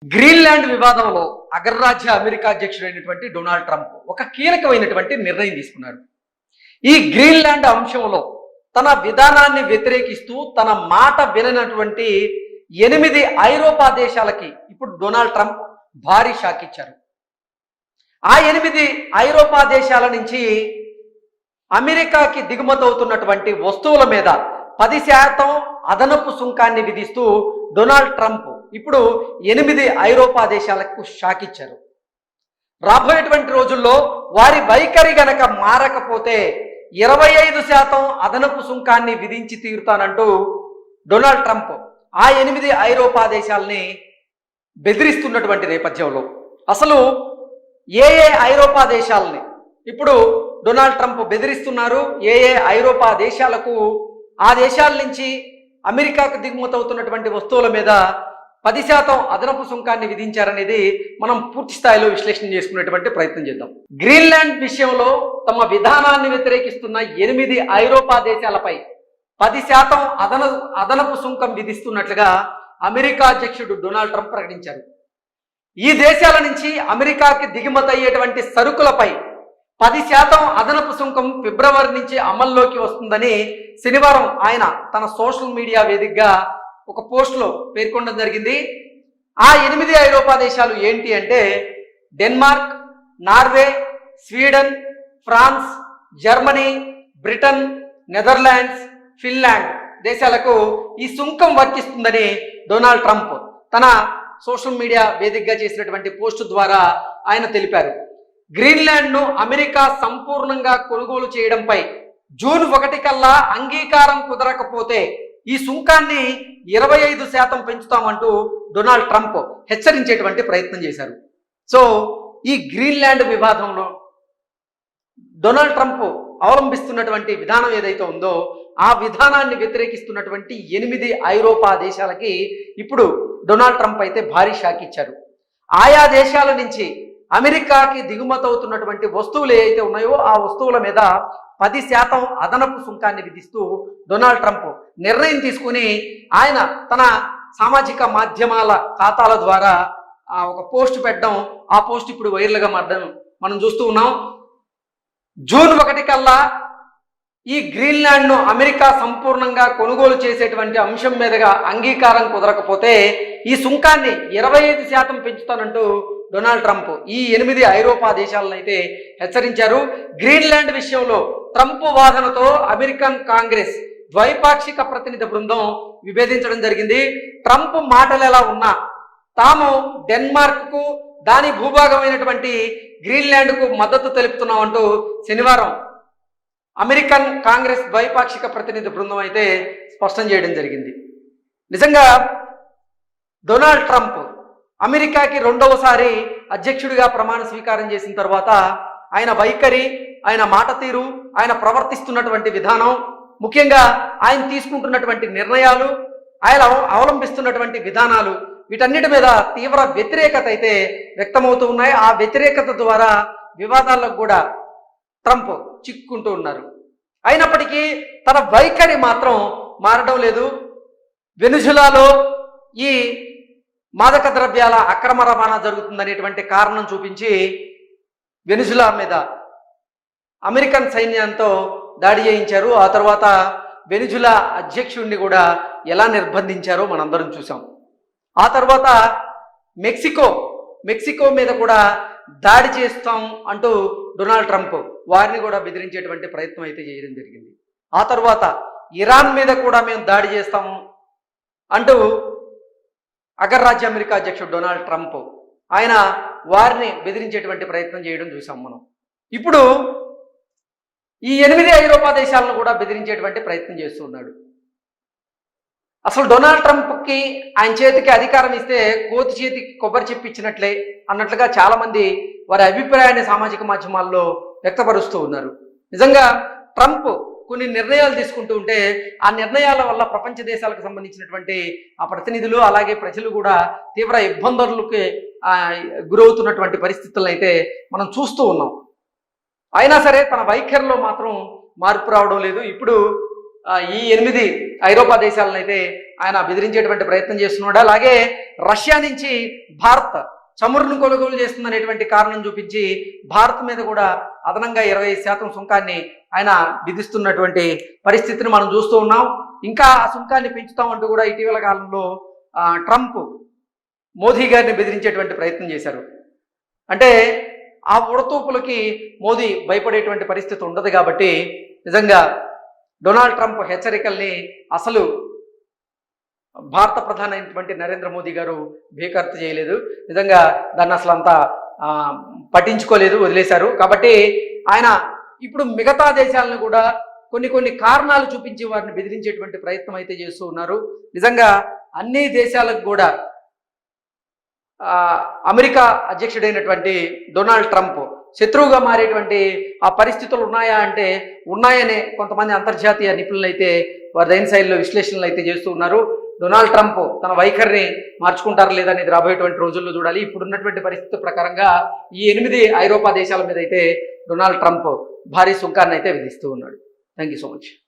Greenland వివాదంలో అగ్రరాజ్య America అధ్యక్షుడైనటువంటి Donald Trump ఒక కీలకమైనటువంటి నిర్ణయం తీసుకున్నాడు. ఈ గ్రీన్లాండ్ అంశంలో తన విధానాన్ని వ్యతిరేకిస్తూ తన మాట విననటువంటి 8 ఐరోపా దేశాలకి ఇప్పుడు డొనాల్డ్ ట్రంప్ భారీ షాక్ ఇచ్చారు. ఆ 8 ఐరోపా దేశాల నుంచి అమెరికాకి దిగుమతవుతున్నటువంటి వస్తువుల మీద 10% అదనపు సుంకాన్ని విధిస్తూ డొనాల్డ్ ట్రంప్ ఇప్పుడు 8 ఐరోపా దేశాలకు షాక్ ఇచ్చారు. రాబోయేటువంటి రోజుల్లో వారి వైఖరి గనక మారకపోతే 25% అదనపు సుంకాన్ని విధించి తీరుతానంటూ డొనాల్డ్ ట్రంప్ ఆ 8 ఐరోపా దేశాలని బెదిరిస్తున్నటువంటి నేపథ్యంలో అసలు ఏ ఐరోపా దేశాలని ఇప్పుడు డొనాల్డ్ ట్రంప్ బెదిరిస్తున్నారు, ఏ ఐరోపా దేశాలకు ఆ దేశాల నుంచి అమెరికాకు దిగుమతవుతున్నటువంటి వస్తువుల మీద 10% అదనపు సుంకాన్ని విధించారనేది మనం పూర్తి స్థాయిలో విశ్లేషణ చేసుకునేటువంటి ప్రయత్నం చేద్దాం. గ్రీన్లాండ్ విషయంలో తమ విధానాన్ని వ్యతిరేకిస్తున్న 8 ఐరోపా దేశాలపై 10% అదనపు సుంకం విధిస్తున్నట్లుగా అమెరికా అధ్యక్షుడు డొనాల్డ్ ట్రంప్ ప్రకటించారు. ఈ దేశాల నుంచి అమెరికాకి దిగుమతి అయ్యేటువంటి సరుకులపై 10% అదనపు సుంకం ఫిబ్రవరి నుంచి అమల్లోకి వస్తుందని శనివారం ఆయన తన సోషల్ మీడియా వేదికగా ఒక పోస్టులో పేర్కొనడం జరిగింది. ఆ 8 ఐరోపా దేశాలు ఏంటి అంటే Denmark, Norway, Sweden, France, Germany, Britain, Netherlands, Finland దేశాలకు ఈ సుంకం వర్తిస్తుందని డొనాల్డ్ ట్రంప్ తన సోషల్ మీడియా వేదికగా చేసినటువంటి పోస్టు ద్వారా ఆయన తెలిపారు. గ్రీన్లాండ్ను అమెరికా సంపూర్ణంగా కొనుగోలు చేయడంపై జూన్ 1 కల్లా అంగీకారం కుదరకపోతే ఈ సుంకాన్ని 25% పెంచుతామంటూ డొనాల్డ్ ట్రంప్ హెచ్చరించేటువంటి ప్రయత్నం చేశారు. సో ఈ గ్రీన్లాండ్ వివాదంలో డొనాల్డ్ ట్రంప్ అవలంబిస్తున్నటువంటి విధానం ఏదైతే ఉందో ఆ విధానాన్ని వ్యతిరేకిస్తున్నటువంటి 8 ఐరోపా దేశాలకి ఇప్పుడు డొనాల్డ్ ట్రంప్ అయితే భారీ షాక్ ఇచ్చారు. ఆయా దేశాల నుంచి అమెరికాకి దిగుమతవుతున్నటువంటి వస్తువులు ఏవైతే ఉన్నాయో ఆ వస్తువుల మీద 10% అదనపు సుంకాన్ని విధిస్తూ డొనాల్డ్ ట్రంప్ నిర్ణయం తీసుకుని ఆయన తన సామాజిక మాధ్యమాల ఖాతాల ద్వారా ఒక పోస్ట్ పెట్టడం, ఆ పోస్ట్ ఇప్పుడు వైరల్గా మారడం మనం చూస్తూ ఉన్నాం. జూన్ 1 కల్లా ఈ గ్రీన్లాండ్ను అమెరికా సంపూర్ణంగా కొనుగోలు చేసేటువంటి అంశం మీదుగా అంగీకారం కుదరకపోతే ఈ సుంకాన్ని 25% పెంచుతానంటూ డొనాల్డ్ ట్రంప్ ఈ 8 ఐరోపా దేశాలను అయితే హెచ్చరించారు. గ్రీన్లాండ్ విషయంలో ట్రంప్ వాదనతో అమెరికన్ కాంగ్రెస్ ద్వైపాక్షిక ప్రతినిధి బృందం విభేదించడం జరిగింది. ట్రంప్ మాటలు ఎలా ఉన్నా తాము డెన్మార్క్కు దాని భూభాగమైనటువంటి గ్రీన్లాండ్కు మద్దతు తెలుపుతున్నామంటూ శనివారం అమెరికన్ కాంగ్రెస్ ద్వైపాక్షిక ప్రతినిధి బృందం అయితే స్పష్టం చేయడం జరిగింది. నిజంగా డొనాల్డ్ ట్రంప్ అమెరికాకి 2వసారి అధ్యక్షుడిగా ప్రమాణ స్వీకారం చేసిన తర్వాత ఆయన వైఖరి, ఆయన మాట తీరు, ఆయన ప్రవర్తిస్తున్నటువంటి విధానం, ముఖ్యంగా ఆయన తీసుకుంటున్నటువంటి నిర్ణయాలు, ఆయన అవలంబిస్తున్నటువంటి విధానాలు వీటన్నిటి మీద తీవ్ర వ్యతిరేకత అయితే వ్యక్తమవుతూ ఉన్నాయి. ఆ వ్యతిరేకత ద్వారా వివాదాలకు కూడా ట్రంప్ చిక్కుంటూ ఉన్నారు. అయినప్పటికీ తన వైఖరి మాత్రం మారడం లేదు. వెనుజులాలో ఈ మాదక ద్రవ్యాల అక్రమ రవాణా జరుగుతుందనేటువంటి కారణం చూపించి వెనుజులా మీద అమెరికన్ సైన్యంతో దాడి చేయించారు. ఆ తర్వాత వెనుజులా అధ్యక్షుడిని కూడా ఎలా నిర్బంధించారో మనందరం చూసాం. ఆ తర్వాత మెక్సికో మీద కూడా దాడి చేస్తాం అంటూ డొనాల్డ్ ట్రంప్ వారిని కూడా బెదిరించేటువంటి ప్రయత్నం అయితే చేయడం జరిగింది. ఆ తర్వాత ఇరాన్ మీద కూడా మేము దాడి చేస్తాము అంటూ అగ్రరాజ్య అమెరికా అధ్యక్షుడు డొనాల్డ్ ట్రంప్ ఆయన వారిని బెదిరించేటువంటి ప్రయత్నం చేయడం చూసాం మనం. ఇప్పుడు ఈ 8 ఐరోపా దేశాలను కూడా బెదిరించేటువంటి ప్రయత్నం చేస్తున్నాడు. అసలు డొనాల్డ్ ట్రంప్కి ఆయన చేతికి అధికారం ఇస్తే కోతి చేతికి కొబ్బరి చెప్పి ఇచ్చినట్లే అన్నట్లుగా చాలామంది వారి అభిప్రాయాన్ని సామాజిక మాధ్యమాల్లో వ్యక్తపరుస్తూ ఉన్నారు. నిజంగా ట్రంప్ కొన్ని నిర్ణయాలు తీసుకుంటూ ఉంటే ఆ నిర్ణయాల వల్ల ప్రపంచ దేశాలకు సంబంధించినటువంటి ఆ ప్రతినిధులు అలాగే ప్రజలు కూడా తీవ్ర ఇబ్బందులకి గురవుతున్నటువంటి పరిస్థితులను అయితే మనం చూస్తూ ఉన్నాం. అయినా సరే తన వైఖరిలో మాత్రం మార్పు రావడం లేదు. ఇప్పుడు ఈ 8 ఐరోపా దేశాలను అయితే ఆయన బెదిరించేటువంటి ప్రయత్నం చేస్తున్నాడు. అలాగే రష్యా నుంచి భారత్ చమురును కొనుగోలు చేస్తుందనేటువంటి కారణం చూపించి భారత్ మీద కూడా అదనంగా 25% సుంకాన్ని ఆయన విధిస్తున్నటువంటి పరిస్థితిని మనం చూస్తూ ఉన్నాం. ఇంకా ఆ సుంకాన్ని పెంచుతామంటూ కూడా ఇటీవల కాలంలో ట్రంప్ మోదీ గారిని బెదిరించేటువంటి ప్రయత్నం చేశారు. అంటే ఆ ఉడతూపులకి మోదీ భయపడేటువంటి పరిస్థితి ఉండదు కాబట్టి నిజంగా డొనాల్డ్ ట్రంప్ హెచ్చరికల్ని అసలు భారత ప్రధాని అయినటువంటి నరేంద్ర మోదీ గారు బేఖాతరు చేయలేదు. నిజంగా దాన్ని అసలు అంతా పట్టించుకోలేదు, వదిలేశారు. కాబట్టి ఆయన ఇప్పుడు మిగతా దేశాలను కూడా కొన్ని కారణాలు చూపించి వారిని బెదిరించేటువంటి ప్రయత్నం అయితే చేస్తూ ఉన్నారు. నిజంగా అన్ని దేశాలకు కూడా అమెరికా అధ్యక్షుడైనటువంటి డొనాల్డ్ ట్రంప్ శత్రువుగా మారేటువంటి ఆ పరిస్థితులు ఉన్నాయా అంటే ఉన్నాయనే కొంతమంది అంతర్జాతీయ నిపుణులు అయితే వారి శైలిలో విశ్లేషణలు అయితే చేస్తూ ఉన్నారు. డొనాల్డ్ ట్రంప్ తన వైఖరిని మార్చుకుంటారు లేదా అనేది రాబోయేటువంటి రోజుల్లో చూడాలి. ఇప్పుడున్నటువంటి పరిస్థితి ప్రకారంగా ఈ 8 ఐరోపా దేశాల మీద అయితే డొనాల్డ్ ట్రంప్ భారీ సుంకాన్ని అయితే విధిస్తూ ఉన్నాడు. Thank you so much.